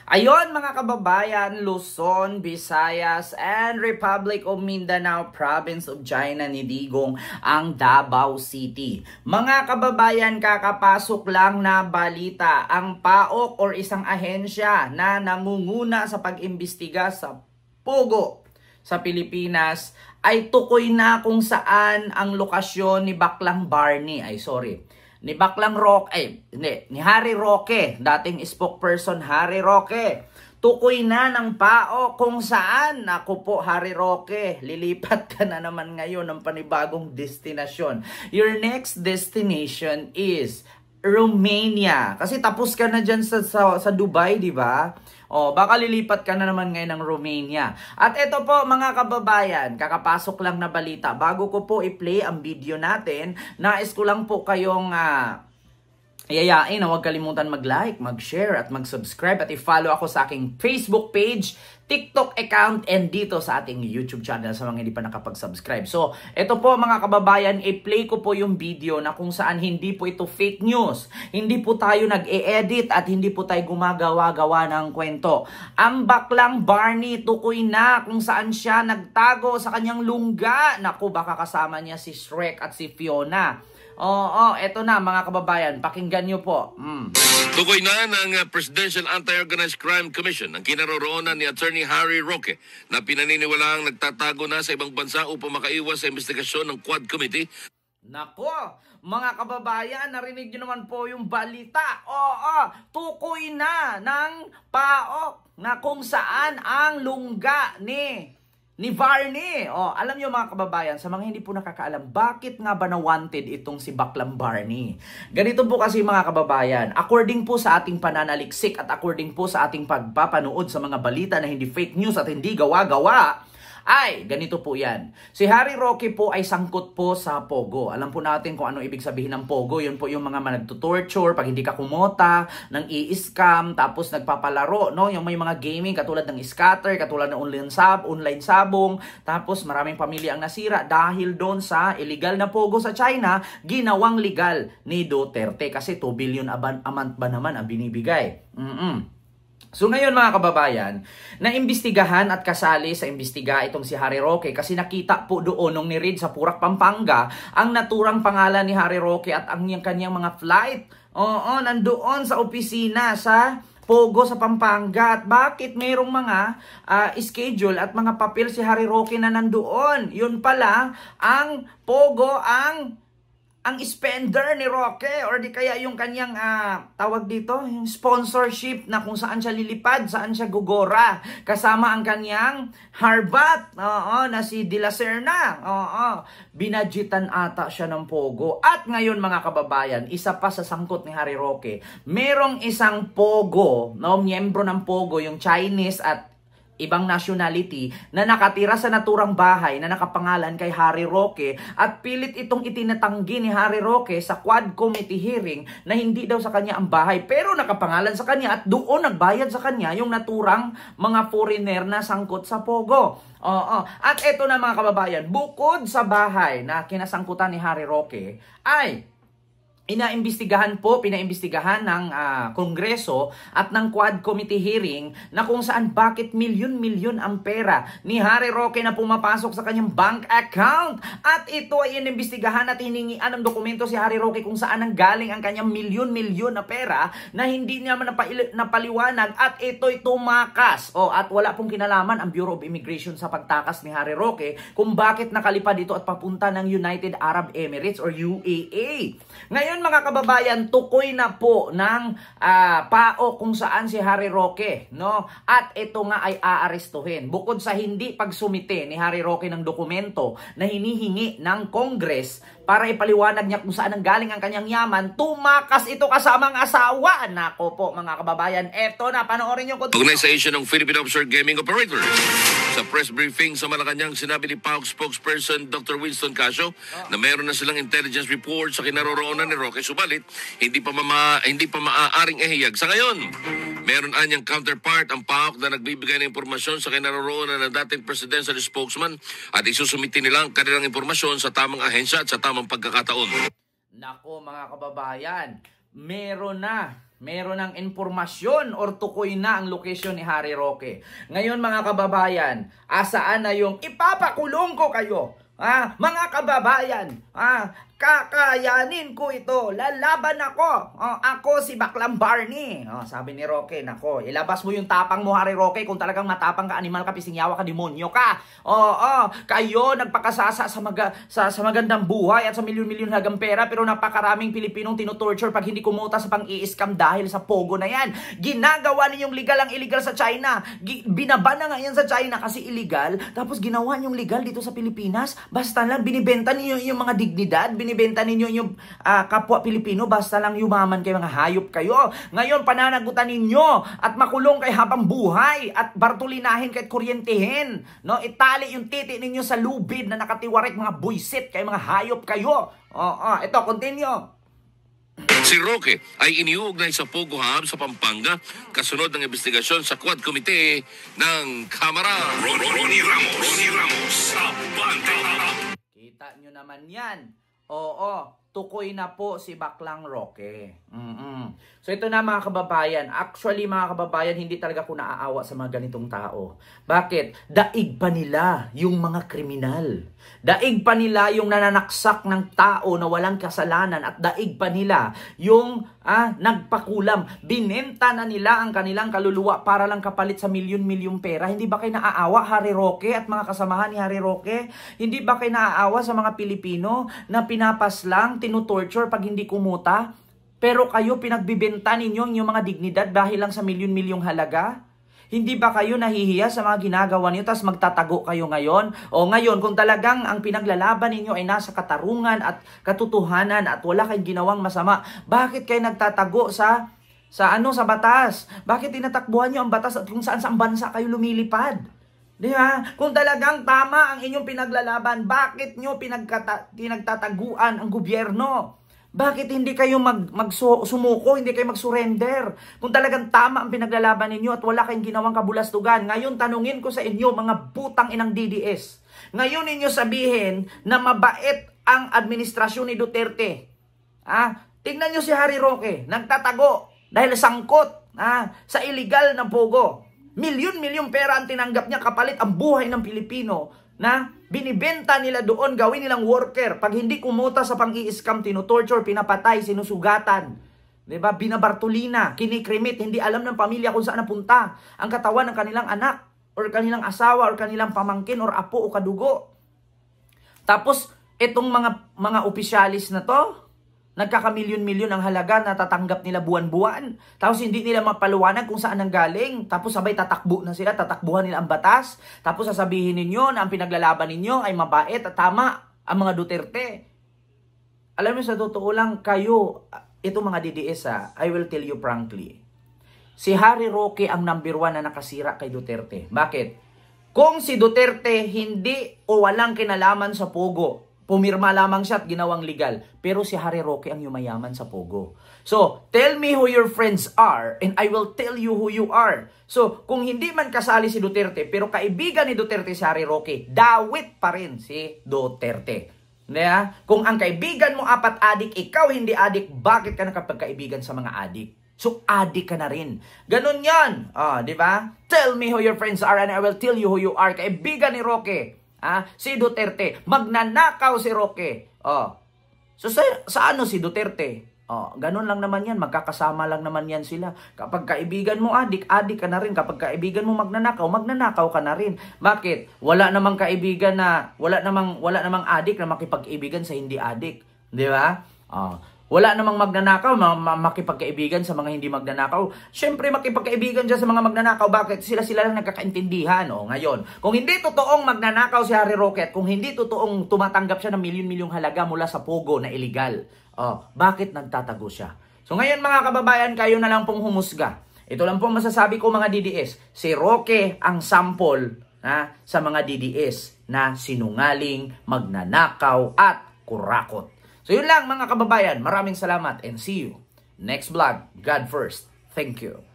Ayon mga kababayan, Luzon, Visayas, and Republic of Mindanao, Province of China ni Digong ang Davao City. Mga kababayan, kakapasok lang na balita, ang PAOK or isang ahensya na nangunguna sa pag-imbestiga sa Pogo sa Pilipinas ay tukoy na kung saan ang lokasyon ni Baklang Barney, ni Baklang Roque, ni Harry Roque, dating spokesperson Harry Roque. Tukoy na ng PAO kung saan. Ako po, Harry Roque, lilipat ka na naman ngayon ng panibagong destinasyon. Your next destination is Romania. Kasi tapos ka na dyan sa Dubai, di ba? O, baka lilipat ka na naman ngayon ng Romania. At ito po mga kababayan, kakapasok lang na balita. Bago ko po i-play ang video natin, nais ko lang po kayong yayain na huwag kalimutan mag-like, mag-share at mag-subscribe at i-follow ako sa aking Facebook page, TikTok account, and dito sa ating YouTube channel sa mga hindi pa nakapag-subscribe. So, ito po mga kababayan, i-play ko po yung video na kung saan hindi po ito fake news. Hindi po tayo nag-e-edit at hindi po tayo gumagawa-gawa ng kwento. Ang Baklang Barney, tukoy na kung saan siya nagtago sa kanyang lungga. Naku, baka kasama niya si Shrek at si Fiona. Eto na mga kababayan, pakinggan nyo po. Tukoy na ng Presidential Anti-Organized Crime Commission ang kinaroroonan ni Attorney Harry Roque na pinaniniwalaang nagtatago na sa ibang bansa upang makaiwas sa investigasyon ng Quad Committee. Nako, mga kababayan, narinig nyo naman po yung balita. Tukoy na ng PAOK na kung saan ang lungga ni Barney. Alam niyo mga kababayan, sa mga hindi po nakakaalam, bakit nga ba na wanted itong si Baklang Barney? Ganito po kasi mga kababayan, according po sa ating pananaliksik at according po sa ating pagpapanood sa mga balita na hindi fake news at hindi gawa-gawa, ay, ganito po yan. Si Harry Roque po ay sangkot po sa Pogo. Alam po natin kung ano ibig sabihin ng Pogo. Yun po yung mga nagtutorture, pag hindi ka kumota, nang i-scam, tapos nagpapalaro, no? Yung may mga gaming katulad ng scatter, katulad ng online sabong, tapos maraming pamilya ang nasira dahil doon sa illegal na Pogo sa China, ginawang legal ni Duterte kasi 2 billion a month ba naman ang binibigay. So ngayon mga kababayan, naimbestigahan at kasali sa imbestiga itong si Harry Roque kasi nakita po doon nung ni-read sa Purak, Pampanga ang naturang pangalan ni Harry Roque at ang kanyang mga flight. Nandoon sa opisina sa Pogo sa Pampanga. At bakit mayroong mga schedule at mga papel si Harry Roque na nandoon? Yun pala, ang Pogo ang spender ni Roque or di kaya yung kanyang tawag dito, yung sponsorship na kung saan siya lilipad, saan siya gugora. Kasama ang kanyang harbat, na si De La Serna. Binadgetan ata siya ng Pogo. At ngayon mga kababayan, isa pa sa sangkot ni Harry Roque, merong isang Pogo, miyembro ng Pogo, yung Chinese at ibang nationality na nakatira sa naturang bahay na nakapangalan kay Harry Roque at pilit itong itinatanggi ni Harry Roque sa Quad Committee hearing na hindi daw sa kanya ang bahay pero nakapangalan sa kanya at doon nagbayad sa kanya yung naturang mga foreigner na sangkot sa Pogo. At eto na mga kababayan, bukod sa bahay na kinasangkutan ni Harry Roque ay pinaimbestigahan ng Kongreso at ng Quad Committee hearing na kung saan bakit milyon-milyon ang pera ni Harry Roque na pumapasok sa kanyang bank account. At ito ay inimbestigahan at hiningian ng dokumento si Harry Roque kung saan ang galing ang kanyang milyon-milyon na pera na hindi niya napaliwanag at ito'y tumakas. At wala pong kinalaman ang Bureau of Immigration sa pagtakas ni Harry Roque kung bakit nakalipad ito at papunta ng United Arab Emirates or UAE. Ngayon mga kababayan, tukoy na po ng PAO kung saan si Harry Roque, no? At ito nga ay aarestuhin. Bukod sa hindi pagsumite ni Harry Roque ng dokumento na hinihingi ng Congress para ipaliwanag niya kung saan ang galing ang kanyang yaman, tumakas ito kasamang asawa. Nako po mga kababayan, eto na, panoorin niyo. Organization ng Philippine Offshore Gaming Operator. Sa press briefing sa Malacanang, sinabi ni PAOK spokesperson Dr. Winston Casio na meron na silang intelligence report sa kinaroroonan ni Roque, subalit hindi pa maaaring ihayag sa ngayon. Meron anyang counterpart ang PAOK na nagbibigay ng impormasyon sa kinaroroonan ng dating presidential spokesman at isusumiti nila ang kanilang impormasyon sa tamang ahensya at sa tamang pagkakataon. Nako mga kababayan, meron na meron ng informasyon or tukoy na ang location ni Harry Roque. Ngayon mga kababayan, asaan na yung ipapakulong ko kayo? Mga kababayan, kakayanin ko ito. Lalaban ako. Ako si Baklang Barney. Sabi ni Roque, nako, ilabas mo yung tapang mo, Harry Roque. Kung talagang matapang ka, animal ka, pisingyawa ka, demonyo ka. Kayo nagpakasasa sa magandang buhay at sa milyon-milyon hagang pera, pero napakaraming Pilipinong tinutorture pag hindi kumuta sa pang-i-scam dahil sa pogo na yan. Ginagawa ninyong legal ang illegal sa China. Binaba na nga yan sa China kasi illegal. Tapos ginawa niyong legal dito sa Pilipinas. Basta lang binibenta niyo yung mga dignidad, binibenta ninyo yung kapwa Pilipino, basta lang yumaman kayo, mga hayop kayo. Ngayon, pananagutan ninyo at makulong kay habang buhay at bartulinahin kahit kuryentehin. No? Itali yung titi ninyo sa lubid na nakatiwarik, mga buisit kayo, mga hayop kayo. Ito, continue. Si Roque ay iniuugnay sa Pogo Hub sa Pampanga kasunod ng investigasyon sa Quad Committee ng Kamara. Ronnie Ramos sa Banda. Kita nyo naman yan. Tukoy na po si Baklang Roque. So ito na mga kababayan. Actually mga kababayan, hindi talaga ako naaawa sa mga ganitong tao. Bakit? Daig pa nila yung mga kriminal. Daig pa nila yung nananaksak ng tao na walang kasalanan. At daig pa nila yung nagpakulam. Binenta na nila ang kanilang kaluluwa para lang kapalit sa milyon-milyong pera. Hindi ba kayo naaawa, Harry Roque at mga kasamahan ni Harry Roque? Hindi ba kayo naaawa sa mga Pilipino na pinapaslang, tinutorture pag hindi kumuta? Pero kayo pinagbibenta ninyo yung mga dignidad dahil lang sa milyon-milyong halaga? Hindi ba kayo nahihiya sa mga ginagawa niyo tapos magtatago kayo ngayon? O ngayon, kung talagang ang pinaglalaban ninyo ay nasa katarungan at katotohanan at wala kayong ginawang masama, bakit kayo nagtatago sa batas? Bakit tinatakbuhan niyo ang batas at kung saan bansa kayo lumilipad? Di ba? Kung talagang tama ang inyong pinaglalaban, bakit nyo pinagtataguan ang gobyerno? Bakit hindi kayo sumuko, hindi kayo mag-surrender? Kung talagang tama ang pinaglalaban ninyo at wala kayong ginawang kabulastugan. Ngayon, tanungin ko sa inyo, mga butang inang DDS. Ngayon ninyo sabihin na mabait ang administrasyon ni Duterte. Tingnan nyo si Harry Roque, nagtatago dahil sangkot sa illegal na pogo. Milyon-milyong pera ang tinanggap niya kapalit ang buhay ng Pilipino na binibenta nila doon, gawin nilang worker. Pag hindi kumuta sa pang-i-scam, tinutorture, pinapatay, sinusugatan. Diba? Binabartulina, kinikrimit, hindi alam ng pamilya kung saan napunta ang katawan ng kanilang anak or kanilang asawa or kanilang pamangkin or apo o kadugo. Tapos, itong mga opisyalis na to, nagkakamilyon-milyon ang halaga na tatanggap nila buwan-buwan. Tapos hindi nila mapaluwanag kung saan nanggaling. Tapos sabay tatakbo na sila, tatakbuhan nila ang batas. Tapos sasabihin ninyo na ang pinaglalaban ninyo ay mabait at tama ang mga Duterte. Alam mo, sa totoo lang, kayo, ito mga DDS I will tell you frankly. Si Harry Roque ang number 1 na nakasira kay Duterte. Bakit? Kung si Duterte hindi o walang kinalaman sa Pogo, pumirma lamang siya at ginawang legal. Pero si Harry Roque ang yumayaman sa Pogo. So, tell me who your friends are and I will tell you who you are. So, kung hindi man kasali si Duterte, pero kaibigan ni Duterte si Harry Roque, dawit pa rin si Duterte. Kung ang kaibigan mo apat adik, ikaw hindi adik, bakit ka nakapagkaibigan sa mga adik? So, adik ka na rin. Ganun yan. Di ba? Tell me who your friends are and I will tell you who you are. Kaibigan ni Roque. Si Duterte, magnanakaw si Roque. So sa ano si Duterte? Ganun lang naman yan, magkakasama lang naman yan sila. Kapag kaibigan mo adik ka na rin. Kapag kaibigan mo magnanakaw ka na rin. Bakit? Wala namang kaibigan na, wala namang adik na makipag-ibigan sa hindi adik. Di ba? Wala namang magnanakaw, makipagkaibigan sa mga hindi magnanakaw. Siyempre, makipagkaibigan dyan sa mga magnanakaw. Bakit? Sila lang nagkakaintindihan. Ngayon, kung hindi totoong magnanakaw si Harry Roque at kung hindi totoong tumatanggap siya ng milyon-milyong halaga mula sa Pogo na illegal, bakit nagtatago siya? So ngayon mga kababayan, kayo na lang pong humusga. Ito lang pong masasabi ko mga DDS. Si Roque ang sample sa mga DDS na sinungaling, magnanakaw at kurakot. So yun lang mga kababayan, maraming salamat and see you next vlog. God first. Thank you.